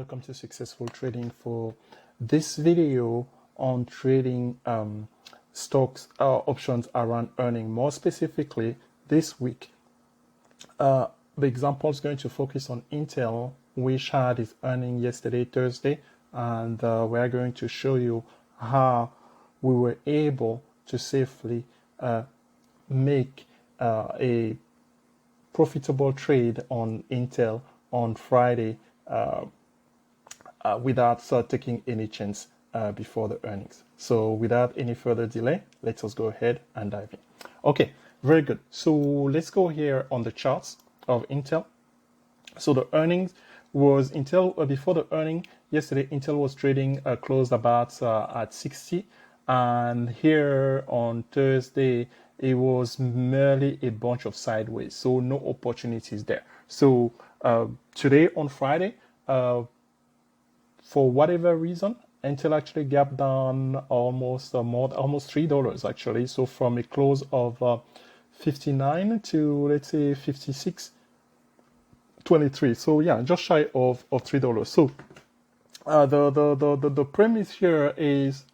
welcome to Successful Trading. For this video on trading stocks options around earning. More specifically, this week, the example is going to focus on Intel, which had its earning yesterday, Thursday, and we're going to show you how we were able to safely make a profitable trade on Intel on Friday without taking any chance before the earnings. So without any further delay, let us go ahead and dive in. Okay, very good. So let's go here on the charts of Intel. So the earnings was Intel before the earning yesterday. Intel was trading closed about at 60, and here on Thursday it was merely a bunch of sideways, so no opportunities there. So today on Friday, for whatever reason, Intel actually gapped down almost $3 actually. So from a close of 59 to, let's say, 56.23. So yeah, just shy of $3. So the premise here is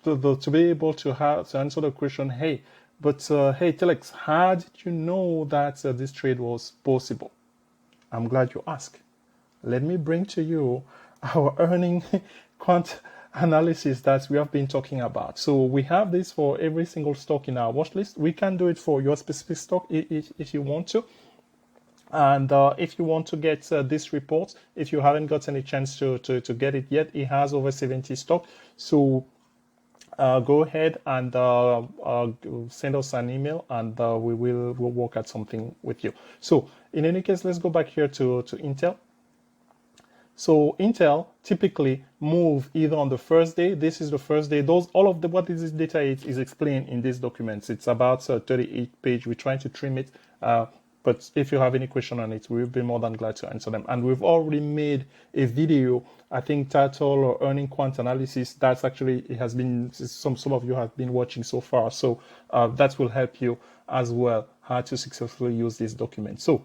to be able to answer the question, hey, but hey Telex, how did you know that this trade was possible? I'm glad you asked. Let me bring to you our earning quant analysis that we have been talking about. So we have this for every single stock in our watch list. We can do it for your specific stock if you want to. And if you want to get this report, if you haven't got any chance to get it yet, it has over 70 stocks. So go ahead and send us an email, and we'll work at something with you. So in any case, let's go back here to Intel. So Intel typically move either on the first day. This is the first day. What is this data is explained in these documents. It's about 38 page. We're trying to trim it. But if you have any question on it, we'll be more than glad to answer them. And we've already made a video, I think, titled Earnings Quant Analysis. That's actually, it has been, some of you have been watching so far. So that will help you as well how to successfully use this document. So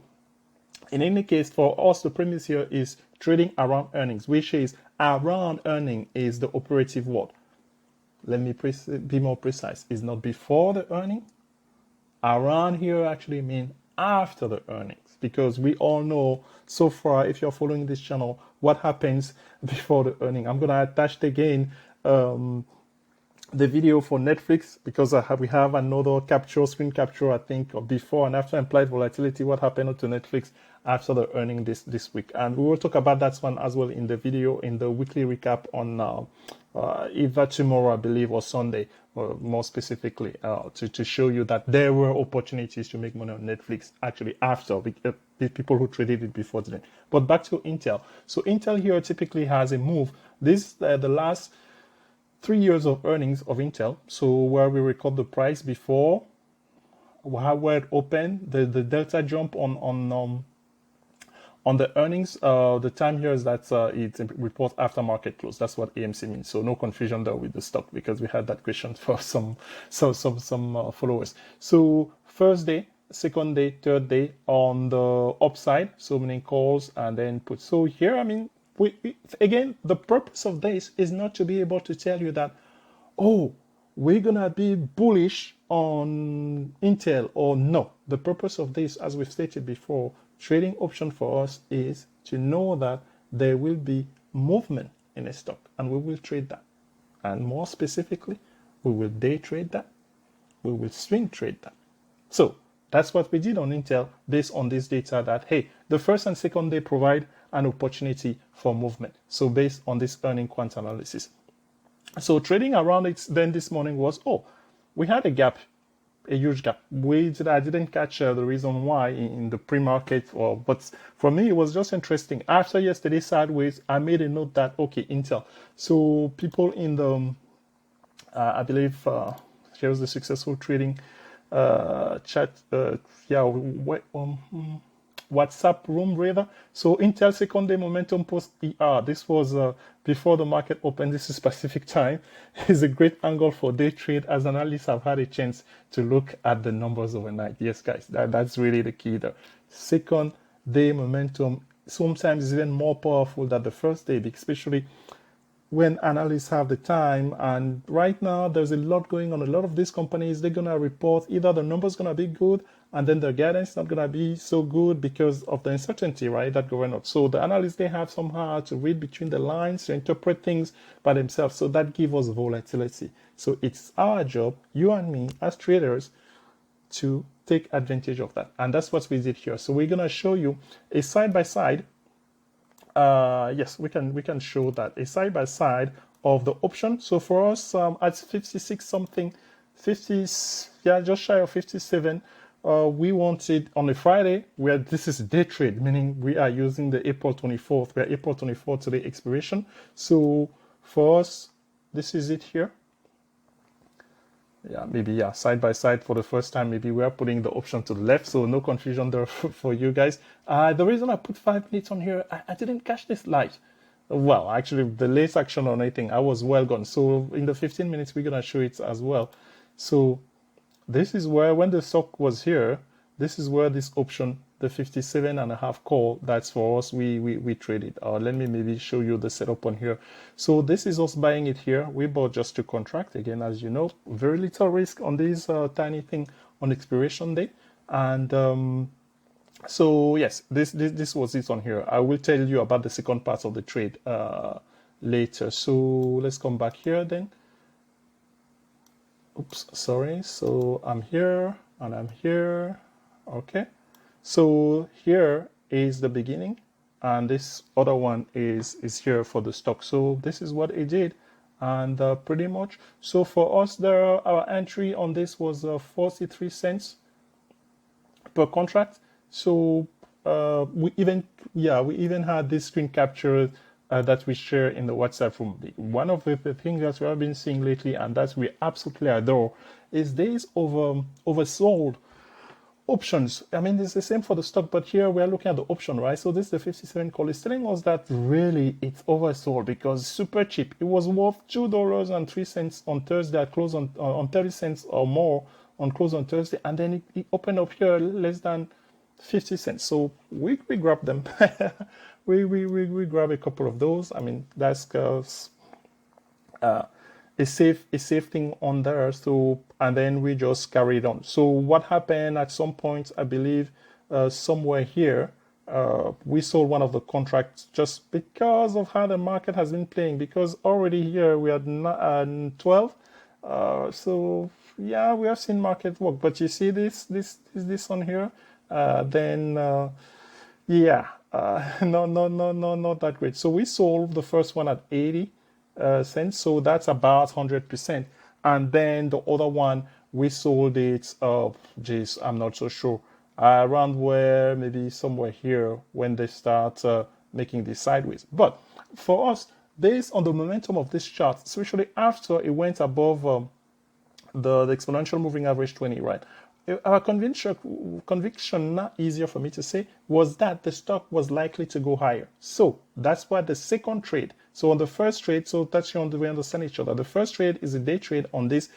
in any case, for us, the premise here is trading around earnings, which is around earning is the operative word. Let me be more precise. It's not before the earning. Around here actually means after the earnings, because we all know so far, if you're following this channel, what happens before the earning. I'm going to attach again the video for Netflix, because we have another screen capture, I think, of before and after implied volatility, what happened to Netflix after the earning this week. And we will talk about that one as well in the video, in the weekly recap on either tomorrow, I believe, or Sunday, more specifically, to show you that there were opportunities to make money on Netflix actually after the people who traded it before today. But back to Intel. So Intel here typically has a move. This the last 3 years of earnings of Intel. So where we record the price before, where it opened, the delta jump on the earnings, the time here is that it reports after market close. That's what AMC means. So no confusion there with the stock, because we had that question for some followers. So first day, second day, third day on the upside, so many calls and then put. So here, I mean, again, the purpose of this is not to be able to tell you that, oh, we're gonna be bullish on Intel, or no. The purpose of this, as we've stated before, trading option for us is to know that there will be movement in a stock, and we will trade that. And more specifically, we will day trade that, we will swing trade that. So that's what we did on Intel based on this data that, hey, the first and second day provide an opportunity for movement. So based on this earning quant analysis. So trading around it then this morning was, oh, we had a gap, a huge gap. I didn't catch the reason why in the pre-market, but for me, it was just interesting. After yesterday's sideways, I made a note that, okay, Intel. So people in the, I believe, here's the Successful Trading chat, WhatsApp room rather. So Intel second day momentum post ER. This was before the market opened. This is Pacific time. It's a great angle for day trade. As analysts, I've had a chance to look at the numbers overnight. Yes, guys, that's really the key there. Second day momentum sometimes is even more powerful than the first day, especially when analysts have the time. And right now, there's a lot going on. A lot of these companies, they're going to report either the numbers going to be good and then their guidance is not going to be so good because of the uncertainty, right, that going on. So the analysts, they have somehow to read between the lines, to interpret things by themselves. So that gives us volatility. So it's our job, you and me, as traders, to take advantage of that. And that's what we did here. So we're going to show you a side-by-side. Yes, we can show that a side by side of the option. So for us, at 56 something, 50, yeah, just shy of 57, we wanted on a Friday where this is day trade, meaning we are using the April 24th. We are April 24th to the expiration. So for us, this is it here. Yeah, maybe, yeah, side by side for the first time, maybe we are putting the option to the left, so no confusion there for you guys. The reason I put 5 minutes on here, I didn't catch this light. Well, actually, the late action on anything, I was well gone. So in the 15 minutes, we're going to show it as well. So this is where, when the stock was here, this is where this option, the 57.5 call, that's for us, we traded. Let me maybe show you the setup on here. So this is us buying it here. We bought just to contract. Again, as you know, very little risk on this tiny thing on expiration day. And so yes, this was it on here. I will tell you about the second part of the trade later. So let's come back here then. Oops, sorry. So I'm here and I'm here. Okay. So here is the beginning, and this other one is here for the stock. So this is what it did, and pretty much. So for us, there our entry on this was 43 cents per contract. So we even had this screen capture that we share in the WhatsApp room. One of the things that we have been seeing lately, and that we absolutely adore, is these oversold options. I mean, it's the same for the stock, but here we're looking at the option, right? So this is the 57 call. It's telling us that really it's oversold because super cheap. It was worth $2.03 on Thursday at close on 30 cents or more on close on Thursday, and then it opened up here less than 50 cents. So we grab them. we grab a couple of those. I mean, that's a safe thing on there. So, and then we just carried on. So what happened at some point, I believe somewhere here, we sold one of the contracts just because of how the market has been playing, because already here we had 12. So yeah, we have seen market work, but you see this on here, then yeah, no, not that great. So we sold the first one at 80 cents, so that's about 100%. And then the other one, we sold it, geez, I'm not so sure, around where, maybe somewhere here when they start making this sideways. But for us, based on the momentum of this chart, especially after it went above the exponential moving average 20, right? Our conviction, not easier for me to say, was that the stock was likely to go higher. So that's why the second trade. So on the first trade, so touching on the way we understand each other, the first trade is a day trade on this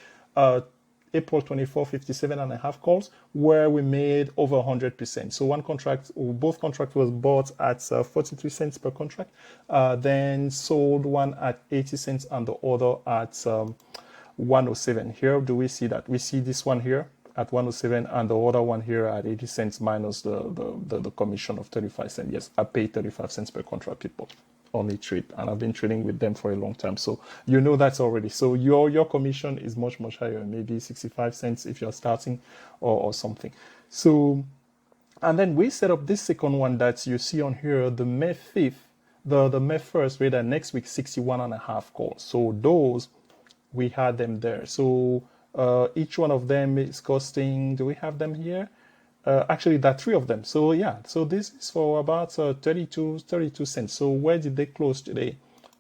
April 24, 57.5 calls, where we made over 100%. So one contract, or both contracts was bought at 43 cents per contract, then sold one at 80 cents and the other at 107. Here, do we see that? We see this one here at 107 and the other one here at 80 cents minus the commission of 35 cents. Yes, I pay 35 cents per contract, people. Only trade, and I've been trading with them for a long time, so you know that's already. So your commission is much higher, maybe 65 cents if you're starting or something. So, and then we set up this second one that you see on here, the May 5th, the May 1st, rather next week, 61.5 calls. So those, we had them there. So each one of them is costing, do we have them here? Actually, there are 3 of them. So yeah, so this is for about 32 cents. So where did they close today?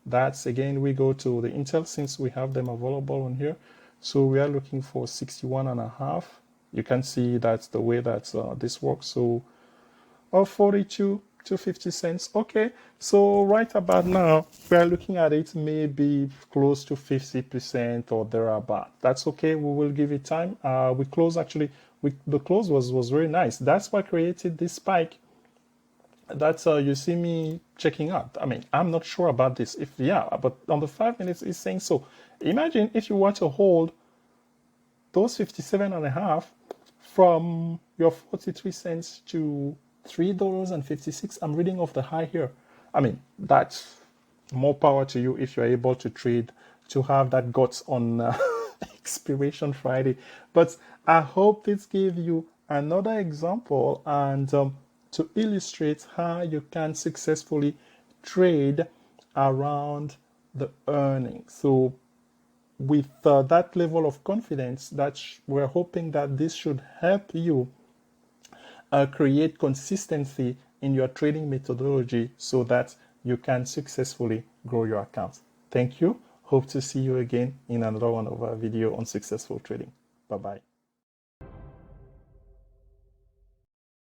That's, again, we go to the Intel, since we have them available on here. So we are looking for 61.5. You can see that's the way that this works. So 42 to 50 cents. Okay, so right about now we are looking at it maybe close to 50% or thereabout. That's okay, we will give it time. We close, actually, the close was very nice. That's what created this spike That's you see me checking out. I mean, I'm not sure about this. If yeah, but on the 5 minutes it's saying so. Imagine if you were to hold those 57.5 from your 43 cents to $3.56. I'm reading off the high here. I mean, that's more power to you if you're able to trade, to have that guts on expiration Friday. But I hope this gave you another example and to illustrate how you can successfully trade around the earnings. So with that level of confidence, we're hoping that this should help you create consistency in your trading methodology so that you can successfully grow your account. Thank you. Hope to see you again in another one of our video on successful trading. Bye-bye.